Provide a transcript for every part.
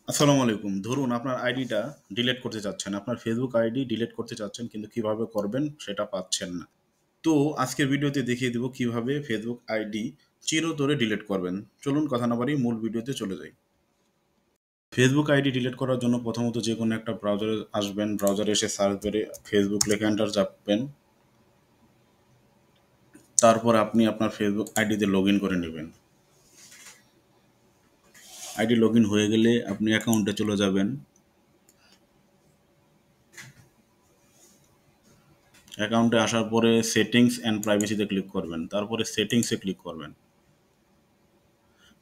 আসসালামু আলাইকুম। ধরুন আপনার আইডিটা ডিলিট করতে চাচ্ছেন। আপনার ফেসবুক আইডি ডিলিট করতে চাচ্ছেন কিন্তু কিভাবে করবেন সেটা পাচ্ছেন না। তো আজকের ভিডিওতে দেখিয়ে দেব কিভাবে ফেসবুক আইডি চিরতরে ডিলিট করবেন। চলুন কথা না বাড়িয়ে মূল ভিডিওতে চলে যাই। ফেসবুক আইডি ডিলিট করার জন্য প্রথমত যেকোনো একটা ব্রাউজারে আসবেন। ব্রাউজারে এসে সার্চ করে ফেসবুক লিখে এন্টার চাপবেন। তারপর আপনি আপনার ফেসবুক আইডিতে লগইন করে নেবেন। আইডি লগইন হয়ে গেলে আপনি অ্যাকাউন্টে চলে যাবেন। অ্যাকাউন্টে আসার পরে সেটিংস অ্যান্ড প্রাইভেসিতে ক্লিক করবেন। তারপরে সেটিংসে ক্লিক করবেন।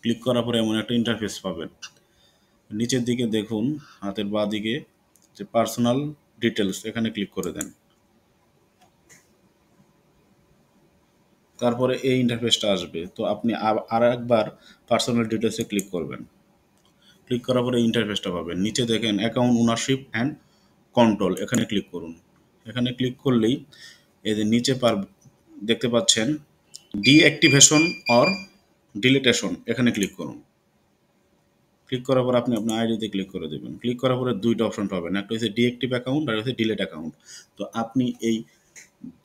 ক্লিক করার পরে এমন একটা ইন্টারফেস পাবেন। নিচের দিকে দেখুন, হাতের বাঁ দিকে যে পার্সোনাল ডিটেলস এখানে ক্লিক করে দেন। তারপরে এই ইন্টারফেসটা আসবে। তো আপনি আর একবার পার্সোনাল ডিটেলসে ক্লিক করবেন। ক্লিক করার পরে ইন্টারফেসটা পাবেন। নিচে দেখেন অ্যাকাউন্ট ওনারশিপ অ্যান্ড কন্ট্রোল, এখানে ক্লিক করুন। এখানে ক্লিক করলেই এই যে নিচে দেখতে পাচ্ছেন ডিঅ্যাক্টিভেশন অর ডিলিটেশন, এখানে ক্লিক করুন। ক্লিক করার পর আপনি আপনার আইডিতে ক্লিক করে দেবেন। ক্লিক করার পরে দুইটা অপশন পাবেন, একটা হচ্ছে ডিঅ্যাক্টিভ অ্যাকাউন্ট আর হচ্ছে ডিলেট অ্যাকাউন্ট। তো আপনি এই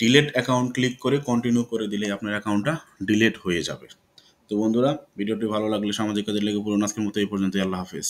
ডিলেট অ্যাকাউন্ট ক্লিক করে কন্টিনিউ করে দিলে আপনার অ্যাকাউন্টটা ডিলেট হয়ে যাবে। তো বন্ধুরা, ভিডিওটি ভালো লাগলে সামাজিক কাজে লেগে পড়ুন। আজকের মতো এই পর্যন্ত। আল্লাহ হাফেজ।